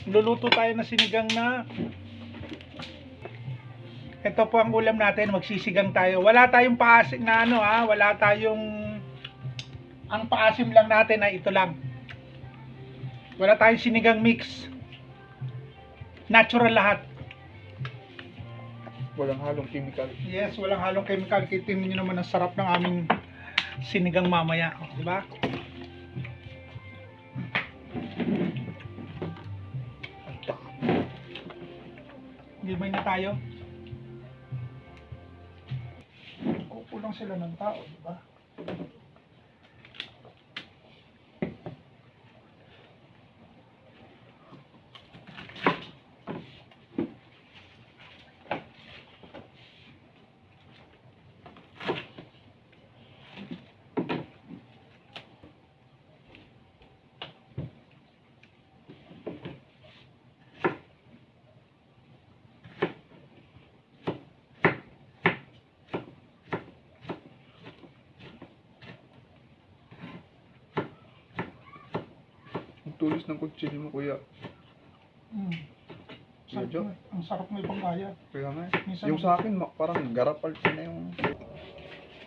Luluto tayo ng sinigang na. Ito po ang ulam natin, magsisigang tayo. Wala tayong paasim na ano ha, wala tayong, ang paasim lang natin ay ito lang. Wala tayong sinigang mix. Natural lahat. Walang halong chemical. Yes, walang halong chemical. Tingnan niyo naman ang sarap ng aming sinigang mamaya, di ba? Gibay na tayo. Kukulang sila ng tao, di ba? Ang tulis ng kutsilyo mo, kuya. Sarap Medyo? mo, ang sarap mo ibang kaya. Kaya nga. Minsan- Yung sa akin, parang garapal pa na yung...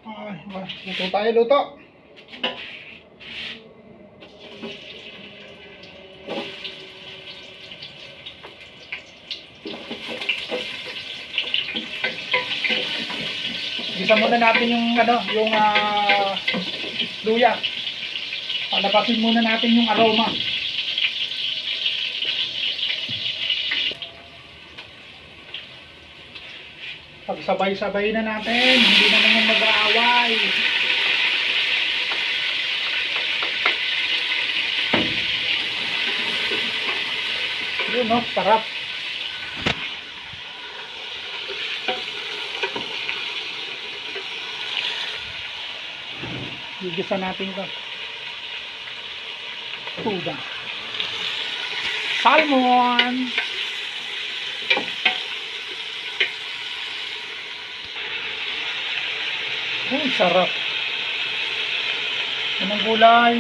Ay, luto tayo, luto. Gisa muna natin yung ano, yung luya. Palabasin muna natin yung aroma. Pagsabay-sabay na natin, hindi na naman mag-aaway. Yun no, sarap. Gigisa natin ito. Tuda. Salmon! Sarap. Yan ang gulay.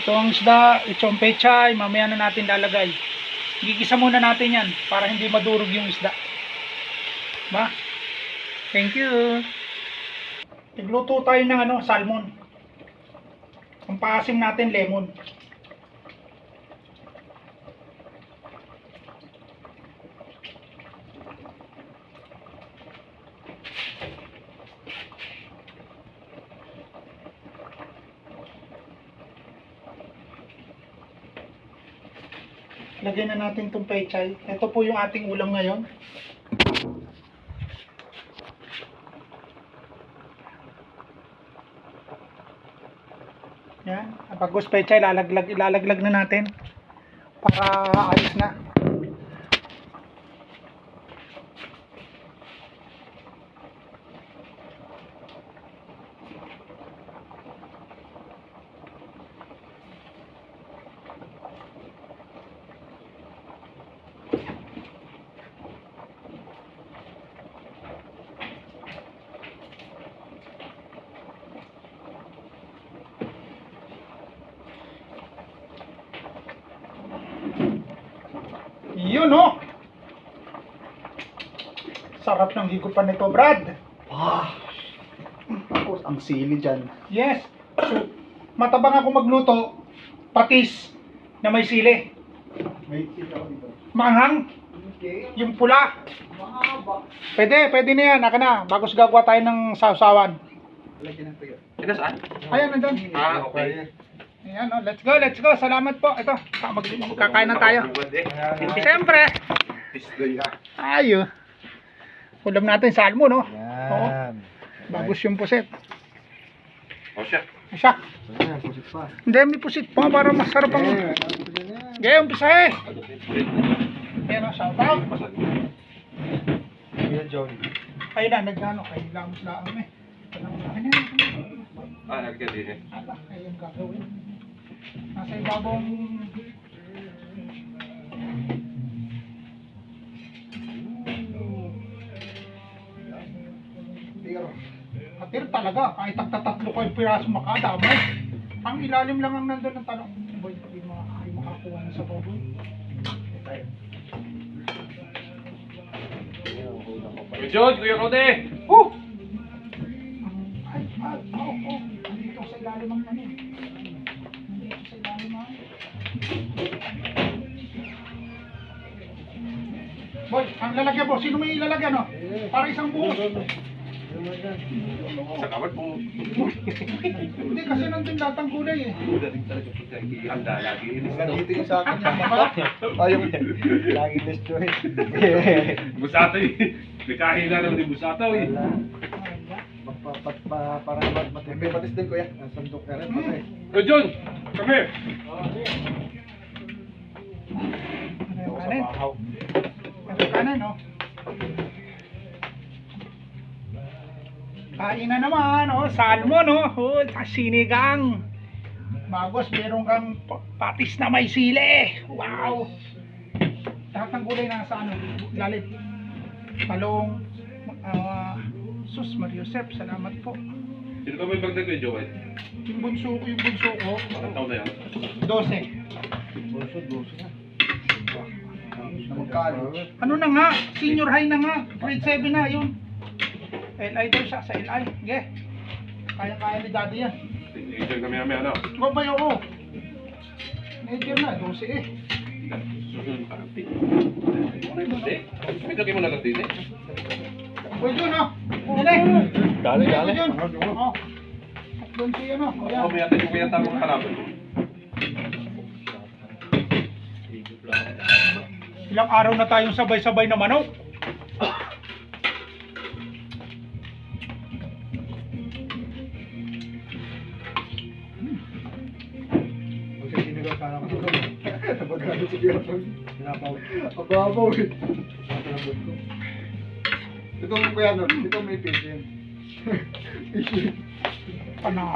Ito ang isda. Ito ang pechay. Mamaya na natin lalagay. Gigisa muna natin yan para hindi madurog yung isda. Ba? Thank you. Nagluto tayo ng ano, salmon. Ang paasim natin, lemon. Lagyan na natin itong pechay. Ito po yung ating ulam ngayon. Yan. Pagkos pechay, ilalaglag na natin para ayos na. Yun oh. Sarap ng higupan nito, Brad. Tapos, ang sili dyan. Yes. So, matabang ako magluto, patis na may sili. May sili ako dito. Maanghang, Okay. yung pula. Mahaba. Pwede na yan. Aka na. Bago gagawa tayo ng sausawan. Lagyan ng tuyo. Ito saan? Ayan, nandun. Ah, okay. Ayan, oh, let's go. Salamat po. Ito, magkakain na tayo. Siyempre. Ayo. Ulam natin salmon, no? Yan. Bagus yung pusit. Oh, siya. Siya. Ayan, pusit pa. Hindi, may pusit pa para masarap ang... Gaya, umpisa eh. Ayan, oh, shout out. Kuya John. Ayun na, nagano, kayo lamos lang eh. Ayun na. Ah, nagka din eh. Ala, ayun gagawin. Nasa ibabong... Katir talaga, kahit tagtatatlo ko yung piraso makadamay. Ang ilalim lang ang nandun ng tanong. Boy, hindi makakuha na sa baboy. Kuya John, Kuya Rode! Oh! Dito sa ilalim ng ano. Dito sa ilalim ng Boy, ang lalagyan po. Sino may ilalagyan, no? Para isang buhos. Sa kamad po. Hindi, kasi nandun lahat ang kulay, eh. Dating talaga po tayo handa lagi. Nandito yung sa akin yung mata. Ayaw niya. Lagi destroy. Busato eh. May kahila naman yung busato eh. Para matay. May patis din kuya. Ang sandok na rin. Patay. Kuya John, come here. Kanin. Ito kanin, no? Kain na naman, oh, salmon, oh, sinigang. Magos, meron kang patis na may sili. Wow! Lahat ng gulay na sa ano, lalit. Talong, sus, Mariosep, salamat po. Sino ka may bagdag kay Joel? Yung bunso ko, Anong taon na yan? 12. Doso na. Na magkano? Ano na nga, senior high na nga, grade 7 na, yun. LI daw siya, sa LI. Sige. Kaya-kaya ni daddy yan. Teenager kami namin ano? Babay ako. Medyo na, 12 eh. Susunod pa. Hindi. May lagay mo na lang din eh. Pwede yun, oh. Dali. Dali, dali. Pwede yun. Oh. At doon siya, no. Ayan. Ako may atin yung kaya tamang harapan. Ilang araw na tayong sabay-sabay na manok. Kasi sinigaw sana ako. Napagano si Kuya Paul. Pinapaw. Ababaw eh. Natalabot ko. Ito kuya no, ito may patient. Panalo.